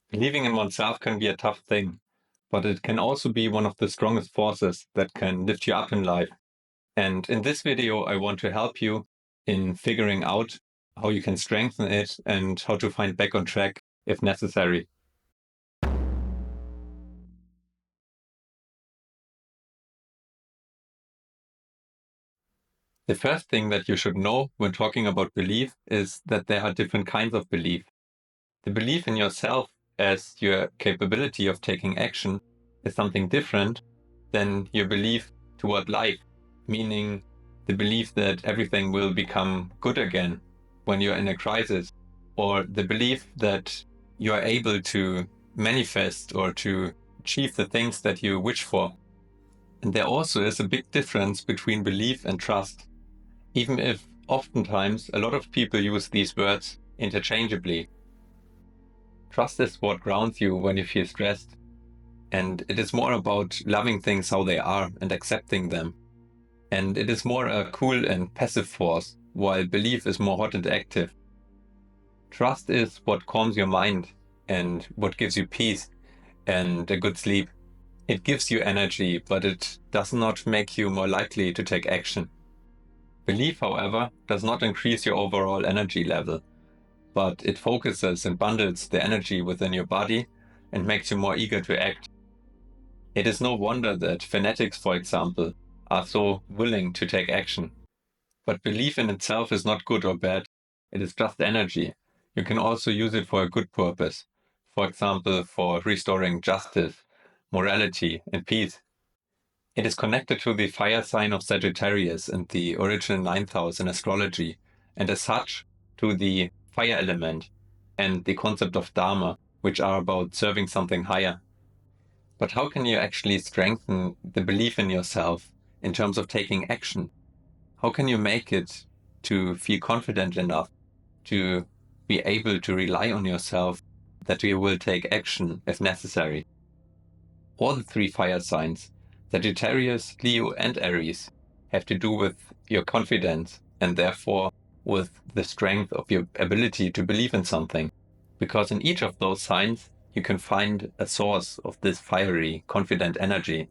Believing in oneself can be a tough thing, but it can also be one of the strongest forces that can lift you up in life. And in this video, I want to help you in figuring out how you can strengthen it and how to find back on track if necessary. The first thing that you should know when talking about belief is that there are different kinds of belief. The belief in yourself as your capability of taking action is something different than your belief toward life, meaning the belief that everything will become good again when you're in a crisis, or the belief that you are able to manifest or to achieve the things that you wish for. And there also is a big difference between belief and trust, even if oftentimes a lot of people use these words interchangeably. Trust is what grounds you when you feel stressed, and it is more about loving things how they are and accepting them. And it is more a cool and passive force, while belief is more hot and active. Trust is what calms your mind and what gives you peace and a good sleep. It gives you energy, but it does not make you more likely to take action. Belief, however, does not increase your overall energy level, but it focuses and bundles the energy within your body and makes you more eager to act. It is no wonder that fanatics, for example, are so willing to take action. But belief in itself is not good or bad, it is just energy. You can also use it for a good purpose, for example, for restoring justice, morality, and peace. It is connected to the fire sign of Sagittarius and the original ninth house in astrology, and as such, to the fire element and the concept of Dharma, which are about serving something higher. But how can you actually strengthen the belief in yourself in terms of taking action? How can you make it to feel confident enough to be able to rely on yourself that you will take action if necessary? All the three fire signs, Sagittarius, Leo, and Aries, have to do with your confidence and therefore with the strength of your ability to believe in something. Because in each of those signs, you can find a source of this fiery, confident energy.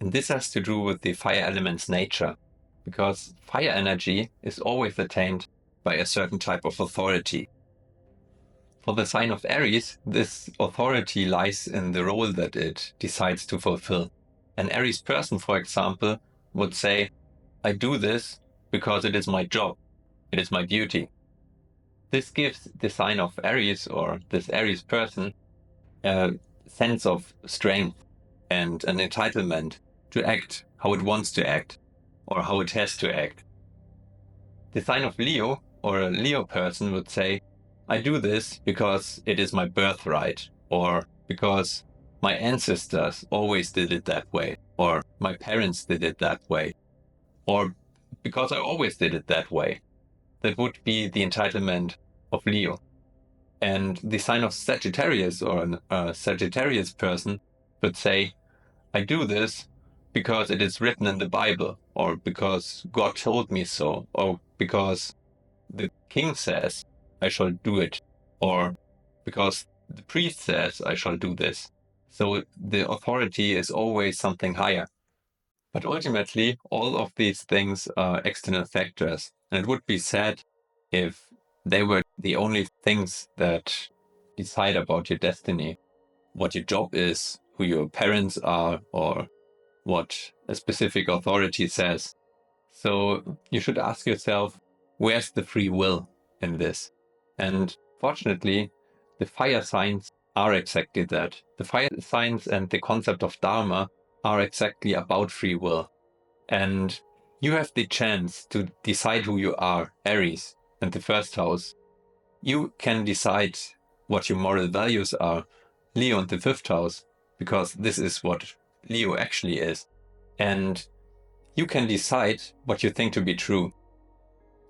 And this has to do with the fire element's nature, because fire energy is always attained by a certain type of authority. For the sign of Aries, this authority lies in the role that it decides to fulfill. An Aries person, for example, would say, I do this because it is my job, it is my duty. This gives the sign of Aries, or this Aries person, a sense of strength and an entitlement to act how it wants to act or how it has to act. The sign of Leo, or a Leo person, would say, I do this because it is my birthright, or because my ancestors always did it that way, or my parents did it that way, or because I always did it that way. That would be the entitlement of Leo. And the sign of Sagittarius, or a Sagittarius person, would say, I do this because it is written in the Bible, or because God told me so, or because the king says I shall do it, or because the priest says I shall do this. So the authority is always something higher. But ultimately, all of these things are external factors, and it would be sad if they were the only things that decide about your destiny, what your job is, who your parents are, or what a specific authority says. So you should ask yourself, where's the free will in this? And fortunately, the fire signs are exactly that. The fire signs and the concept of Dharma are exactly about free will. And you have the chance to decide who you are, Aries, in the first house. You can decide what your moral values are, Leo in the fifth house, because this is what Leo actually is. And you can decide what you think to be true.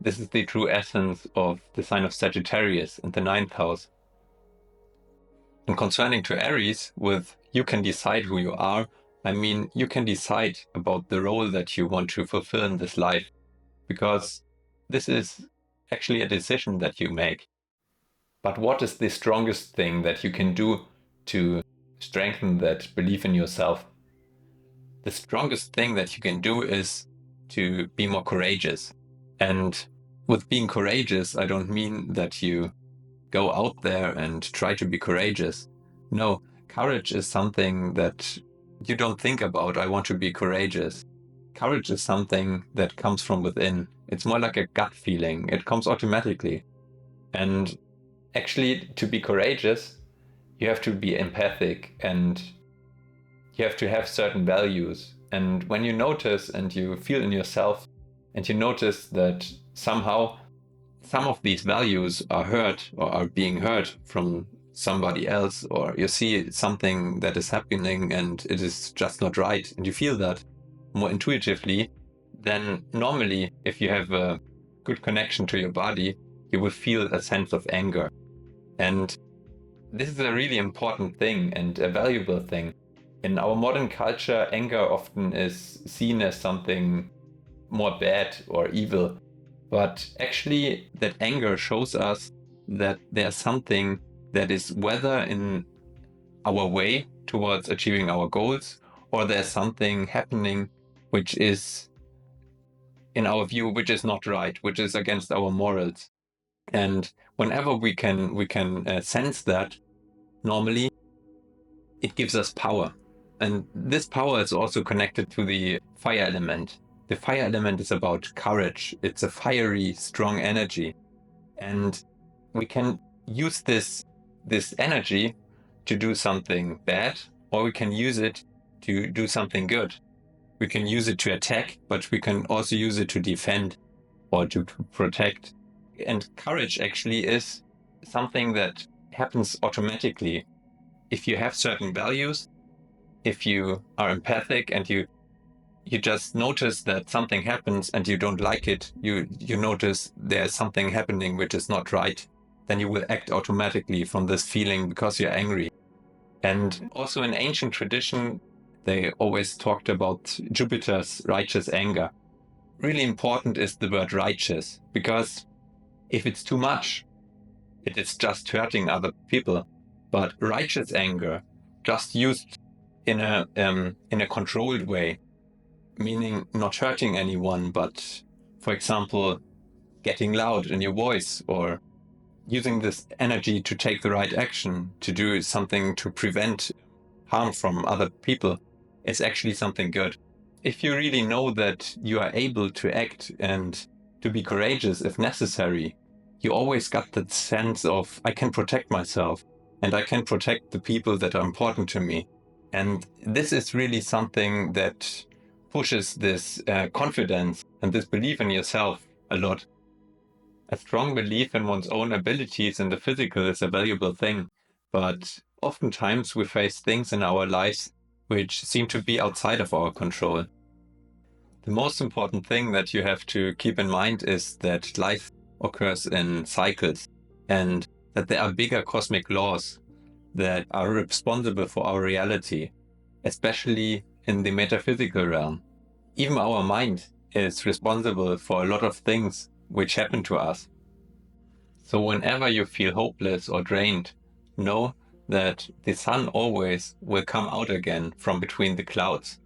This is the true essence of the sign of Sagittarius in the ninth house. And concerning to Aries, with you can decide who you are, I mean, you can decide about the role that you want to fulfill in this life, because this is actually a decision that you make. But what is the strongest thing that you can do to strengthen that belief in yourself? The strongest thing that you can do is to be more courageous. And with being courageous, I don't mean that you go out there and try to be courageous. No, courage is something that you don't think about, I want to be courageous. Courage is something that comes from within. It's more like a gut feeling. It comes automatically. And actually, to be courageous, you have to be empathic and you have to have certain values. And when you notice and you feel in yourself and you notice that somehow some of these values are hurt or are being hurt from somebody else, or you see something that is happening and it is just not right, and you feel that more intuitively, then normally, if you have a good connection to your body, you will feel a sense of anger. And this is a really important thing and a valuable thing. In our modern culture, anger often is seen as something more bad or evil. But actually, that anger shows us that there's something that is whether in our way towards achieving our goals, or there's something happening which is, in our view, which is not right, which is against our morals. And whenever we can sense that, normally it gives us power. And this power is also connected to the fire element. The fire element is about courage. It's a fiery, strong energy. And we can use this energy to do something bad, or we can use it to do something good. We can use it to attack, but we can also use it to defend or to protect. And courage actually is something that happens automatically. If you have certain values, if you are empathic and you just notice that something happens and you don't like it, you notice there's something happening which is not right, then you will act automatically from this feeling because you're angry. And also in ancient tradition, they always talked about Jupiter's righteous anger. Really important is the word righteous, because if it's too much, it is just hurting other people. But righteous anger, just used in a controlled way, meaning not hurting anyone, but, for example, getting loud in your voice or using this energy to take the right action, to do something to prevent harm from other people, is actually something good. If you really know that you are able to act and to be courageous if necessary, you always got that sense of, I can protect myself and I can protect the people that are important to me. And this is really something that pushes this confidence and this belief in yourself a lot. A strong belief in one's own abilities in the physical is a valuable thing, but oftentimes we face things in our lives which seem to be outside of our control. The most important thing that you have to keep in mind is that life occurs in cycles and that there are bigger cosmic laws that are responsible for our reality, especially in the metaphysical realm. Even our mind is responsible for a lot of things which happen to us. So whenever you feel hopeless or drained, know that the sun always will come out again from between the clouds.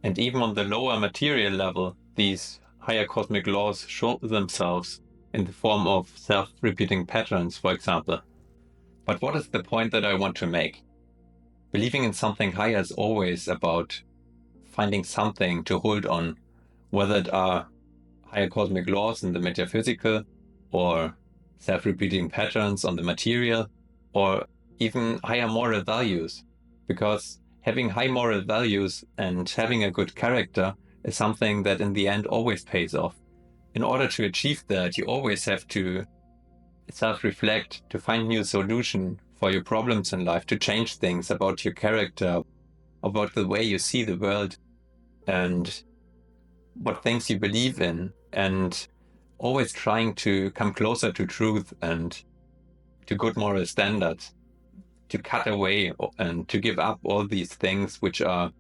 And even on the lower material level, these higher cosmic laws show themselves in the form of self-repeating patterns, for example. But what is the point that I want to make? Believing in something higher is always about finding something to hold on, whether it are higher cosmic laws in the metaphysical, or self-repeating patterns on the material, or even higher moral values. Because having high moral values and having a good character is something that in the end always pays off. In order to achieve that, you always have to self-reflect, to find new solution for your problems in life, to change things about your character, about the way you see the world, and what things you believe in, and always trying to come closer to truth and to good moral standards, to cut away and to give up all these things which are,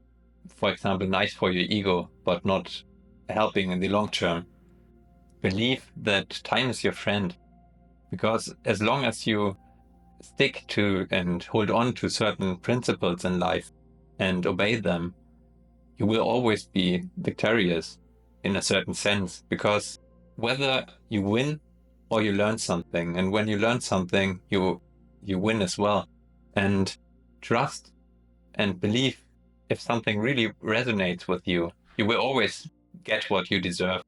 for example, nice for your ego, but not helping in the long term. Believe that time is your friend. Because as long as you stick to and hold on to certain principles in life and obey them, you will always be victorious in a certain sense, because whether you win or you learn something, and when you learn something, you win as well. And trust and belief, if something really resonates with you, you will always get what you deserve.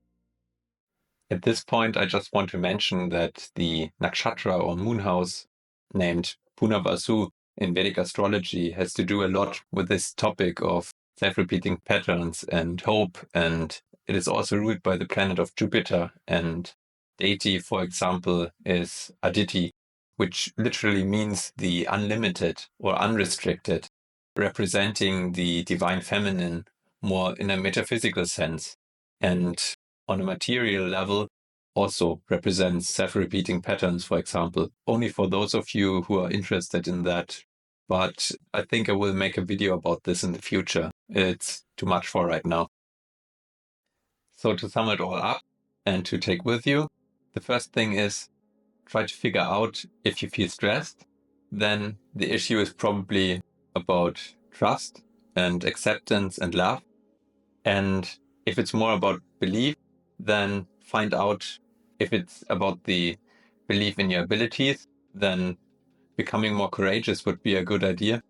At this point, I just want to mention that the nakshatra or moon house named Punarvasu in Vedic astrology has to do a lot with this topic of self-repeating patterns and hope, and it is also ruled by the planet of Jupiter, and deity, for example, is Aditi, which literally means the unlimited or unrestricted, representing the divine feminine more in a metaphysical sense. And on a material level, also represents self-repeating patterns, for example, only for those of you who are interested in that. But I think I will make a video about this in the future. It's too much for right now. So to sum it all up and to take with you, the first thing is try to figure out if you feel stressed. Then the issue is probably about trust and acceptance and love. And if it's more about belief, then find out if it's about the belief in your abilities, then becoming more courageous would be a good idea.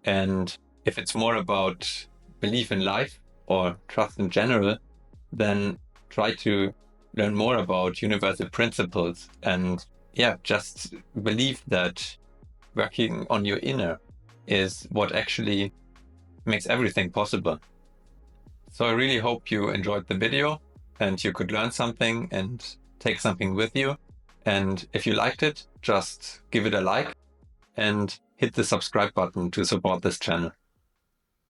And if it's more about belief in life or trust in general, then try to learn more about universal principles and just believe that working on your inner is what actually makes everything possible. So I really hope you enjoyed the video and you could learn something and take something with you. And if you liked it, just give it a like and hit the subscribe button to support this channel.